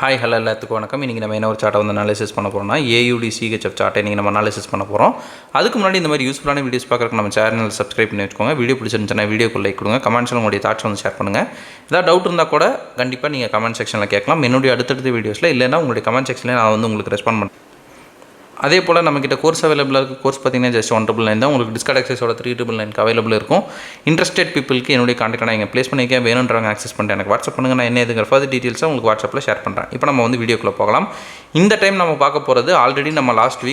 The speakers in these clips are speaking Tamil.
ஹாய் ஹலோ எல்லாத்துக்கும் வணக்கம். இன்றைக்கி நம்ம என்ன ஒரு சார்ட்டை வந்து அனாலிசிஸ் பண்ண போகிறோம்னா AUD CHF சார்ட்டை இன்றைக்கி நம்ம அனாலிசிஸ் பண்ண போகிறோம். அதுக்கு முன்னாடி இந்த மாதிரி யூஸ்ஃபுல்லான வீடியோஸ் பார்க்குறதுக்கு நம்ம சேனல் சப்ஸ்கிரைப் பண்ணி வச்சுக்கோங்க. வீடியோ பிடிச்சிருந்துச்சுன்னா வீடியோக்கு லைக் கொடுங்க. கமெண்ட்ஸில் உங்களுடைய தாட்ஸ் வந்து ஷேர் பண்ணுங்கள். ஏதாவது டவுட் இருந்தால் கூட கண்டிப்பாக நீங்கள் கமெண்ட் செக்ஷனில் கேட்கலாம். என்னுடைய அடுத்தடுத்த வீடியோஸில் இல்லைன்னா உங்களுடைய கமெண்ட் செக்ஷனில் நான் வந்து உங்களுக்கு ரெஸ்பாண்ட் பண்ணுறேன். அதே போல் நம்மக்கிட்ட கோர்ஸ் அவைலபிளாக இருக்குது. கோர்ஸ் பார்த்தீங்கன்னா ஜஸ்ட் 199 தான். உங்களுக்கு டிஸ்கவுண்ட் ஆக்சஸோட 399 அவைலபிள் இருக்கும். இன்ட்ரெஸ்டட் பீப்புளுக்கு என்னுடைய கான்டாக்ட் நான் இங்கே ப்ளேஸ் பண்ணிக்க வேணுன்றவங்க ஆக்சஸ் பண்ணிட்டு எனக்கு வாட்ஸ்அப் பண்ணுங்கள். நான் என்ன எதுங்கிற ஃபர்தர் டீட்டெயில்ஸை உங்களுக்கு வாட்ஸ்அப்பில் ஷேர் பண்ணுறேன். இப்போ நம்ம வந்து வீடியோக்குள்ளே போகலாம். இந்த டைம் நம்ம பார்க்க போகிறது ஆல்ரெடி நம்ம லாஸ்ட்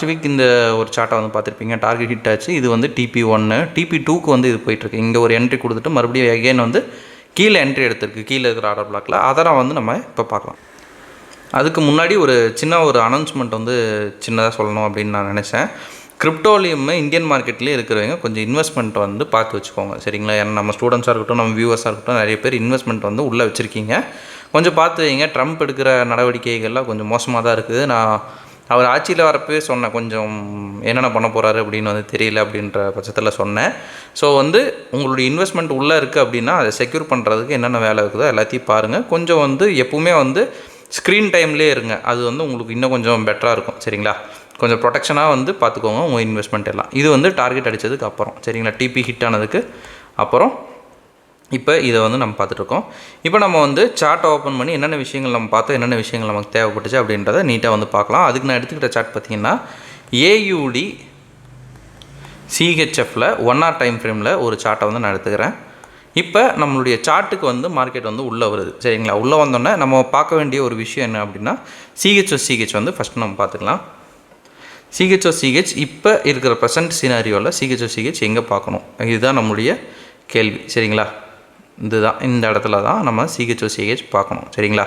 வீக் இந்த ஒரு சார்ட்டை வந்து பார்த்துருப்பீங்க. டார்கெட் ஹிட் ஆச்சு. இது வந்து TP1 TP2க்கு வந்து இது போயிட்டுருக்கு. இங்கே ஒரு என்ட்ரி கொடுத்துட்டு மறுபடியும் அகைன் வந்து கீழே என்ட்ரி எடுத்திருக்கு. கீழே இருக்கிற ஆர்டர் பிளாக்கில் அதெல்லாம் வந்து நம்ம இப்போ பார்க்கலாம். அதுக்கு முன்னாடி ஒரு அனௌன்ஸ்மெண்ட் வந்து சின்னதாக சொல்லணும் அப்படின்னு நான் நினச்சேன். கிரிப்டோலியம் இந்தியன் மார்க்கெட்லேயே இருக்கிறவங்க கொஞ்சம் இன்வெஸ்ட்மெண்ட் வந்து பார்த்து வச்சுக்கோங்க, சரிங்களா? ஏன்னா நம்ம ஸ்டூடெண்ட்ஸாக இருக்கட்டும், நம்ம வியூவர்ஸாக இருக்கட்டும், நிறைய பேர் இன்வெஸ்ட்மெண்ட் வந்து உள்ளே வச்சுருக்கீங்க. கொஞ்சம் பார்த்து வைங்க. ட்ரம்ப் எடுக்கிற நடவடிக்கைகள்லாம் கொஞ்சம் மோசமாக தான் இருக்குது. நான் அவர் ஆட்சியில் வரப்பே சொன்னேன், கொஞ்சம் என்னென்ன பண்ண போகிறாரு அப்படின்னு வந்து தெரியல அப்படின்ற பட்சத்தில் சொன்னேன். ஸோ வந்து உங்களுடைய இன்வெஸ்ட்மெண்ட் உள்ளே இருக்குது அப்படின்னா அதை செக்யூர் பண்ணுறதுக்கு என்னென்ன வேலை இருக்குதோ எல்லாத்தையும் பாருங்கள். கொஞ்சம் வந்து எப்பவுமே வந்து ஸ்க்ரீன் டைம்லேயே இருங்க. அது வந்து உங்களுக்கு இன்னும் கொஞ்சம் பெட்டராக இருக்கும், சரிங்களா? கொஞ்சம் ப்ரொடெக்ஷனாக வந்து பார்த்துக்கோங்க உங்கள் இன்வெஸ்ட்மெண்ட் எல்லாம். இது வந்து டார்கெட் அடித்ததுக்கு அப்புறம், சரிங்களா? TP ஹிட் ஆனதுக்கு அப்புறம் இப்போ இதை வந்து நம்ம பார்த்துட்ருக்கோம். இப்போ நம்ம வந்து சார்ட் ஓப்பன் பண்ணி என்னென்ன விஷயங்கள் நம்ம பார்த்தோம், என்னென்ன விஷயங்கள் நமக்கு தேவைப்பட்டுச்சு அப்படின்றத நீட்டாக வந்து பார்க்கலாம். அதுக்கு நான் எடுத்துக்கிட்ட சார்ட் பார்த்திங்கன்னா AUD CHFல 1 hour டைம் ஃப்ரேமில் ஒரு சார்ட்டை வந்து நான் எடுத்துக்கிறேன். இப்போ நம்மளுடைய சார்ட்டுக்கு வந்து மார்க்கெட் வந்து உள்ளே வருது, சரிங்களா? உள்ளே வந்தோடனே நம்ம பார்க்க வேண்டிய ஒரு விஷயம் என்ன அப்படின்னா CH வந்து ஃபஸ்ட்டு நம்ம பார்த்துக்கலாம். CH இப்போ இருக்கிற ப்ரெசன்ட் சினாரியோவில் CH எங்கே பார்க்கணும், இதுதான் நம்மளுடைய கேள்வி, சரிங்களா? இதுதான் இந்த இடத்துல தான் நம்ம CH பார்க்கணும், சரிங்களா?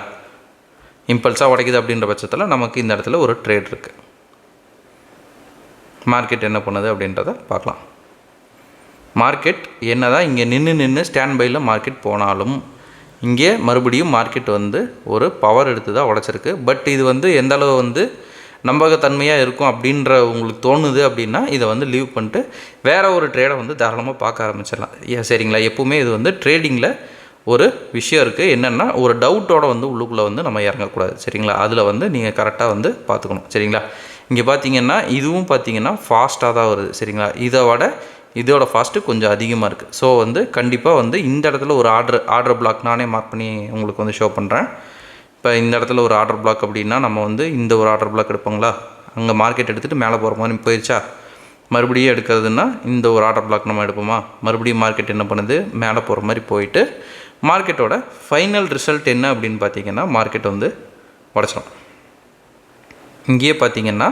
இம்பல்ஸாக உடைக்குது அப்படின்ற பட்சத்தில் நமக்கு இந்த இடத்துல ஒரு ட்ரேட் இருக்குது. மார்க்கெட் என்ன பண்ணுது அப்படின்றத பார்க்கலாம். மார்க்கெட் என்ன தான் இங்கே நின்று ஸ்டாண்ட் பையில் மார்க்கெட் போனாலும் இங்கே மறுபடியும் மார்க்கெட் வந்து ஒரு பவர் எடுத்து தான் உடச்சிருக்கு. பட் இது வந்து எந்த அளவு வந்து நம்பகத்தன்மையாக இருக்கும் அப்படின்ற உங்களுக்கு தோணுது அப்படின்னா இதை வந்து லீவ் பண்ணிட்டு வேறு ஒரு ட்ரேடை வந்து தாராளமாக பார்க்க ஆரம்பிச்சிடலாம், சரிங்களா? எப்போவுமே இது வந்து ட்ரேடிங்கில் ஒரு விஷயம் இருக்குது. என்னென்னா ஒரு டவுட்டோடு வந்து உள்ளுக்குள்ளே வந்து நம்ம இறங்கக்கூடாது, சரிங்களா? அதில் வந்து நீங்கள் கரெக்டாக வந்து பார்த்துக்கணும், சரிங்களா? இங்கே பார்த்தீங்கன்னா இதுவும் பார்த்தீங்கன்னா ஃபாஸ்ட்டாக தான் வருது, சரிங்களா? இதோட ஃபாஸ்ட்டு கொஞ்சம் அதிகமாக இருக்குது. ஸோ வந்து கண்டிப்பாக வந்து இந்த இடத்துல ஒரு ஆர்டர் பிளாக் நானே மார்க் பண்ணி உங்களுக்கு வந்து ஷோ பண்ணுறேன். இப்போ இந்த இடத்துல ஒரு ஆர்டர் பிளாக் அப்படின்னா நம்ம வந்து இந்த ஒரு ஆர்டர் பிளாக் எடுப்போங்களா? அங்கே மார்க்கெட் எடுத்துகிட்டு மேலே போகிற மாதிரி போயிடுச்சா? மறுபடியும் எடுக்கிறதுனா இந்த ஒரு ஆர்டர் பிளாக் நம்ம எடுப்போமா? மறுபடியும் மார்க்கெட் என்ன பண்ணுது? மேலே போகிற மாதிரி போயிட்டு மார்க்கெட்டோட ஃபைனல் ரிசல்ட் என்ன அப்படின்னு பார்த்தீங்கன்னா மார்க்கெட் வந்து உடச்சிடும். இங்கேயே பார்த்தீங்கன்னா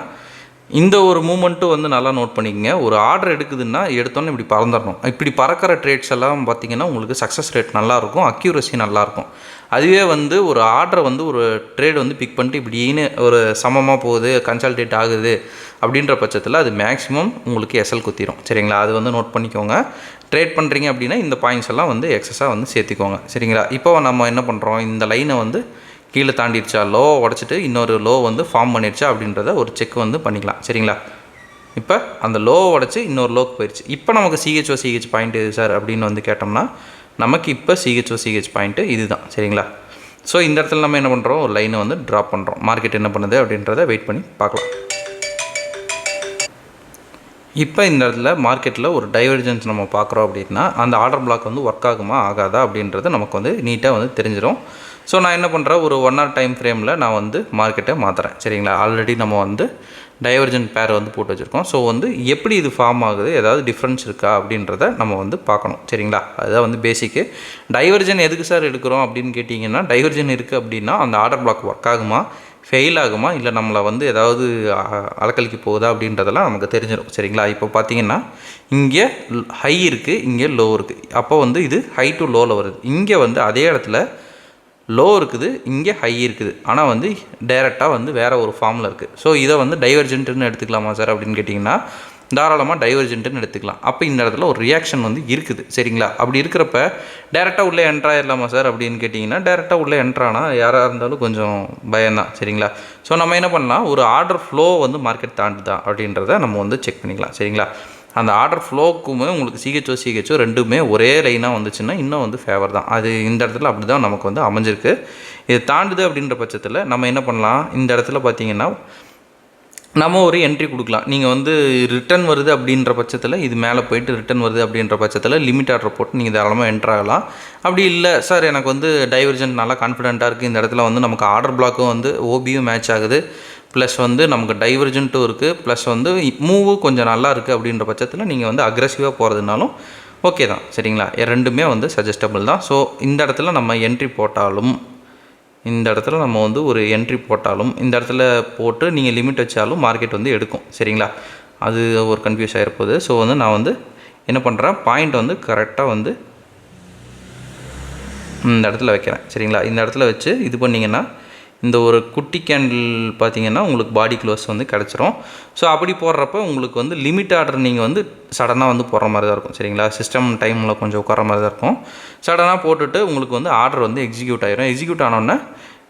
இந்த ஒரு மூமெண்ட்டும் வந்து நல்லா நோட் பண்ணிக்கங்க. ஒரு ஆர்டர் எடுக்குதுன்னா எடுத்தோன்னே இப்படி பறந்துடணும். இப்படி பறக்கிற ட்ரேட்ஸ் எல்லாம் பார்த்திங்கன்னா உங்களுக்கு சக்ஸஸ் ரேட் நல்லாயிருக்கும், அக்யூரசி நல்லாயிருக்கும். அதுவே வந்து ஒரு ஆர்டரை வந்து ஒரு ட்ரேட் வந்து பிக் பண்ணிட்டு இப்படின்னு ஒரு சமமாக போகுது, கன்சல்டேட் ஆகுது அப்படின்ற பட்சத்தில் அது மேக்ஸிமம் உங்களுக்கு எஸ்எல் குத்திடும், சரிங்களா? அது வந்து நோட் பண்ணிக்கோங்க. ட்ரேட் பண்ணுறீங்க அப்படின்னா இந்த பாயிண்ட்ஸ் எல்லாம் வந்து எக்ஸஸாக வந்து சேர்த்திக்கோங்க, சரிங்களா? இப்போ நம்ம என்ன பண்ணுறோம், இந்த லைனை வந்து கீழே தாண்டிடுச்சா, லோ உடச்சிட்டு இன்னொரு லோ வந்து ஃபார்ம் பண்ணிடுச்சா அப்படின்றத ஒரு செக் வந்து பண்ணிக்கலாம், சரிங்களா? இப்போ அந்த லோ உடச்சி இன்னொரு லோக்கு போயிடுச்சு. இப்போ நமக்கு CH பாயிண்ட் எது சார் அப்படின்னு வந்து கேட்டோம்னா நமக்கு இப்போ CH பாயிண்ட்டு இது தான், சரிங்களா? ஸோ இந்த இடத்துல நம்ம என்ன பண்ணுறோம், ஒரு லைனை வந்து ட்ராப் பண்ணுறோம். மார்க்கெட் என்ன பண்ணுது அப்படின்றத வெயிட் பண்ணி பார்க்கலாம். இப்போ இந்த இடத்துல மார்க்கெட்டில் ஒரு டைவர்ஜென்ஸ் நம்ம பார்க்குறோம் அப்படின்னா அந்த ஆர்டர் பிளாக் வந்து ஒர்க் ஆகுமா ஆகாதா அப்படின்றது நமக்கு வந்து நீட்டாக வந்து தெரிஞ்சிடும். ஸோ நான் என்ன பண்ணுறேன், ஒரு 1 hour டைம் ஃப்ரேமில் நான் வந்து மார்க்கெட்டை மாற்றுறேன், சரிங்களா? ஆல்ரெடி நம்ம வந்து டைவர்ஜென்ட் பேர் வந்து போட்டு வச்சுருக்கோம். ஸோ வந்து எப்படி இது ஃபார்ம் ஆகுது, ஏதாவது டிஃப்ரென்ஸ் இருக்கா அப்படின்றத நம்ம வந்து பார்க்கணும், சரிங்களா? அதுதான் வந்து பேசிக்கு. டைவர்ஜன் எதுக்கு சார் எடுக்கிறோம் அப்படின்னு கேட்டிங்கன்னா டைவர்ஜன் இருக்குது அப்படின்னா அந்த ஆர்டர் பிளாக் ஒர்க் ஆகுமா, ஃபெயில் ஆகுமா, இல்லை நம்மளை வந்து ஏதாவது அலக்கழிக்க போகுதா அப்படின்றதெல்லாம் நமக்கு தெரிஞ்சிடும், சரிங்களா? இப்போ பார்த்தீங்கன்னா இங்கே ஹை இருக்குது, இங்கே லோ இருக்குது. அப்போ வந்து இது ஹை டு லோவில் வருது. இங்கே வந்து அதே இடத்துல லோ இருக்குது, இங்கே ஹை இருக்குது, ஆனால் வந்து டைரெக்டாக வந்து வேறு ஒரு ஃபார்மில் இருக்குது. ஸோ இதை வந்து டைவர்ஜென்ட்டுன்னு எடுத்துக்கலாமா சார் அப்படின்னு கேட்டிங்கன்னா தாராளமாக டைவர்ஜென்ட்டுன்னு எடுத்துக்கலாம். அப்போ இந்த இடத்துல ஒரு ரியாக்ஷன் வந்து இருக்குது, சரிங்களா? அப்படி இருக்கிறப்ப டேரெக்டாக உள்ளே என்ட்ராயிடலாமா சார் அப்படின்னு கேட்டிங்கன்னா டேரெக்டாக உள்ளே என்ட்ரானா யாராக இருந்தாலும் கொஞ்சம் பயம்தான், சரிங்களா? ஸோ நம்ம என்ன பண்ணலாம், ஒரு ஆர்டர் ஃப்ளோ வந்து மார்க்கெட் தாண்டுதா அப்படின்றத நம்ம வந்து செக் பண்ணிக்கலாம், சரிங்களா? அந்த ஆர்டர் ஃப்ளோக்குமே உங்களுக்கு சிஹெச்ஓ ரெண்டுமே ஒரே லைனாக வந்துச்சுன்னா இன்னும் வந்து ஃபேவர் தான். அது இந்த இடத்துல அப்படி தான் நமக்கு வந்து அமைஞ்சிருக்கு. இது தாண்டுது அப்படின்ற பட்சத்தில் நம்ம என்ன பண்ணலாம், இந்த இடத்துல பார்த்திங்கன்னா நம்ம ஒரு என்ட்ரி கொடுக்கலாம். நீங்கள் வந்து ரிட்டன் வருது அப்படின்ற பட்சத்தில் இது மேலே போய்ட்டு ரிட்டன் வருது அப்படின்ற பட்சத்தில் லிமிட் ஆர்டர் போட்டு நீங்கள் தாராளமாக என்ட்ரு ஆகலாம். அப்படி இல்லை சார் எனக்கு வந்து டைவர்ஜென்ட் நல்லா கான்ஃபிடென்ட்டாக இருக்குது, இந்த இடத்துல வந்து நமக்கு ஆர்டர் பிளாக்கும் வந்து ஓபியும் மேட்ச் ஆகுது, ப்ளஸ் வந்து நமக்கு டைவர்ஜென்ட்டும் இருக்குது, ப்ளஸ் வந்து மூவும் கொஞ்சம் நல்லா இருக்குது அப்படின்ற பட்சத்தில் நீங்கள் வந்து அக்ரெசிவாக போகிறதுனாலும் ஓகே தான். சரிங்களா, ரெண்டுமே வந்து சஜஸ்டபிள் தான். ஸோ இந்த இடத்துல நம்ம என்ட்ரி போட்டாலும், இந்த இடத்துல நம்ம வந்து ஒரு என்ட்ரி போட்டாலும், இந்த இடத்துல போட்டு நீங்கள் லிமிட் வச்சாலும் மார்க்கெட் வந்து எடுக்கும். சரிங்களா, அது ஒரு கன்ஃபியூஸ் ஆகிருப்போது. ஸோ வந்து நான் வந்து என்ன பண்ணுறேன், பாயிண்ட் வந்து கரெக்டாக வந்து இந்த இடத்துல வைக்கிறேன். சரிங்களா, இந்த இடத்துல வச்சு இது பண்ணிங்கன்னா இந்த ஒரு குட்டி கேண்டில் பார்த்திங்கன்னா உங்களுக்கு பாடி க்ளோஸ் வந்து கிடச்சிரும். ஸோ அப்படி போடுறப்ப உங்களுக்கு வந்து லிமிட் ஆர்டர் நீங்கள் வந்து சடனாக வந்து போடுற மாதிரி தான் இருக்கும். சரிங்களா, சிஸ்டம் டைமில் கொஞ்சம் உட்கார மாதிரி தான் இருக்கும். சடனாக போட்டுட்டு உங்களுக்கு வந்து ஆர்டர் வந்து எக்ஸிக்யூட் ஆகிரும். எக்ஸிக்யூட் ஆனோடனே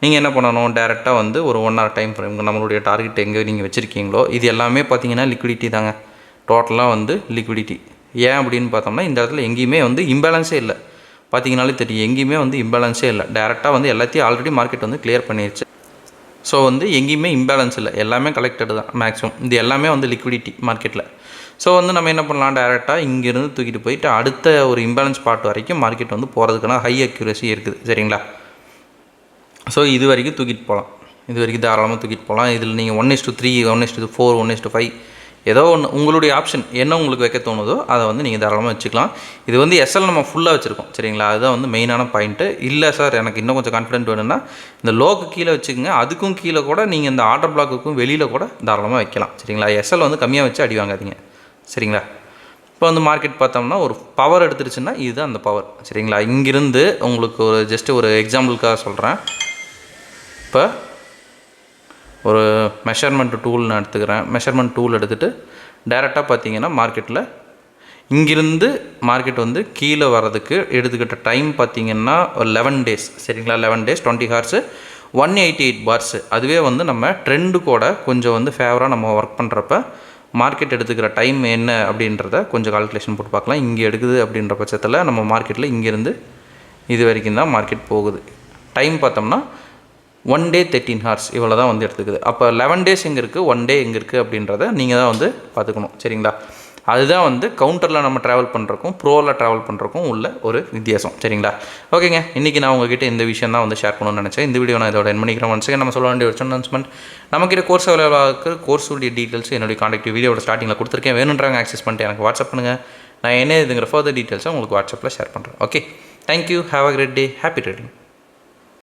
நீங்கள் என்ன பண்ணணும், டேரெக்டாக வந்து ஒரு 1 hour டைம் ஃப்ரேம் நம்மளுடைய டார்கெட் எங்கே நீங்கள் வச்சுருக்கீங்களோ இது எல்லாமே பார்த்திங்கன்னா லிக்விடிட்டி தாங்க. டோட்டலாக வந்து லிக்விடிட்டி. ஏன் அப்படின்னு பார்த்தோம்னா இந்த இடத்துல எங்கேயுமே வந்து இம்பேலன்ஸே இல்லை. பார்த்திங்கனாலே தெரியும், எங்கேயுமே வந்து இம்பேலன்ஸே இல்லை. டேரெக்டாக வந்து எல்லாத்தையும் ஆல்ரெடி மார்க்கெட் வந்து கிளியர் பண்ணிடுச்சு. ஸோ வந்து எங்கேயுமே இம்பேலன்ஸ் இல்லை, எல்லாமே கலெக்டடு தான் மேக்ஸிமம். இது எல்லாமே வந்து லிக்விடிட்டி மார்க்கெட்டில். ஸோ வந்து நம்ம என்ன பண்ணலாம், டேரெக்டாக இங்கேருந்து தூக்கிட்டு போயிட்டு அடுத்த ஒரு இம்பேலன்ஸ் பார்ட் வரைக்கும் மார்க்கெட் வந்து போகிறதுக்கான ஹை அக்யூரசி இருக்குது. சரிங்களா, ஸோ இது வரைக்கும் தூக்கிட்டு போகலாம், இது வரைக்கும் தாராளமாக தூக்கிட்டு போகலாம். இதில் நீங்கள் 1:3, 1:4, 1:5 ஏதோ ஒன்று உங்களுடைய ஆப்ஷன் என்ன உங்களுக்கு வைக்க தோணுதோ அதை வந்து நீங்கள் தாராளமாக வச்சுக்கலாம். இது வந்து எஸ்எல் நம்ம ஃபுல்லாக வச்சுருக்கோம். சரிங்களா, அதுதான் வந்து மெயினான பாயிண்ட்டு. இல்லை சார் எனக்கு இன்னும் கொஞ்சம் கான்ஃபிடென்ட் வேணும்னா இந்த லோக்கு கீழே வச்சுக்கோங்க, அதுக்கும் கீழே கூட நீங்கள் இந்த ஆர்டர் பிளாக்குக்கும் வெளியில் கூட தாராளமாக வைக்கலாம். சரிங்களா, எஸ்எல் வந்து கம்மியாக வச்சு அடி வாங்காதீங்க. சரிங்களா, இப்போ வந்து மார்க்கெட் பார்த்தோம்னா ஒரு பவர் எடுத்துருச்சுன்னா இதுதான் அந்த பவர். சரிங்களா, இங்கிருந்து உங்களுக்கு ஒரு ஜஸ்ட்டு ஒரு எக்ஸாம்பிளுக்காக சொல்கிறேன். இப்போ ஒரு மெஷர்மெண்ட் டூல் நான் எடுத்துக்கிறேன். மெஷர்மெண்ட் டூல் எடுத்துகிட்டு டைரெக்டாக பார்த்தீங்கன்னா மார்க்கெட்டில் இங்கிருந்து மார்க்கெட் வந்து கீழே வர்றதுக்கு எடுத்துக்கிட்ட டைம் பார்த்திங்கன்னா ஒரு 11 days. சரிங்களா, 11 days 20 hours 188 bars. அதுவே வந்து நம்ம ட்ரெண்டு கூட கொஞ்சம் வந்து ஃபேவராக நம்ம ஒர்க் பண்ணுறப்ப மார்க்கெட் எடுத்துக்கிற டைம் என்ன அப்படின்றத கொஞ்சம் கால்குலேஷன் போட்டு பார்க்கலாம். இங்கே எடுக்குது அப்படின்ற பட்சத்தில் நம்ம மார்க்கெட்டில் இங்கேருந்து இது வரைக்கும் தான் மார்க்கெட் போகுது. டைம் பார்த்தோம்னா 1 day 13 hours இவ்வளோ தான் வந்து எடுத்துக்குது. அப்போ 11 days எங்கே இருக்குது, 1 day எங்கே இருக்குது அப்படின்றத நீங்கள் தான் வந்து பார்த்துக்கணும். சரிங்களா, அதுதான் வந்து கவுண்டரில் நம்ம ட்ராவல் பண்ணுறக்கும் ப்ரோவில் ட்ராவல் பண்ணுறக்கும் உள்ள ஒரு வித்தியாசம். சரிங்களா, ஓகேங்க. இன்றைக்கி நான் உங்ககிட்ட இந்த விஷயம் தான் வந்து ஷேர் பண்ணணும்னு நினச்சேன். இந்த வீடியோ நான் இதோட என் பண்ணிக்கிறேன். ஒன்ஸ் நம்ம சொல்ல வேண்டிய ஒரு அனௌன்ஸ்மெண்ட், நம்மக்கிட்ட கோர்ஸ் அவைலபிளாக கோர்ஸுடைய டீட்டெயில்ஸ் என்னுடைய காண்டாக்ட் வீடியோட ஸ்டார்டிங்கில் கொடுத்துருக்கேன். வேணுன்றாங்க ஆக்சஸ் பண்ணிட்டு எனக்கு வாட்ஸ்அப் பண்ணுங்கள். நான் என்ன இதுங்கிற ஃபர்தர் டீட்டெயில்ஸை உங்களுக்கு வாட்ஸ்அப்பில் ஷேர் பண்ணுறேன். Okay, thank you, have a great day, happy trading.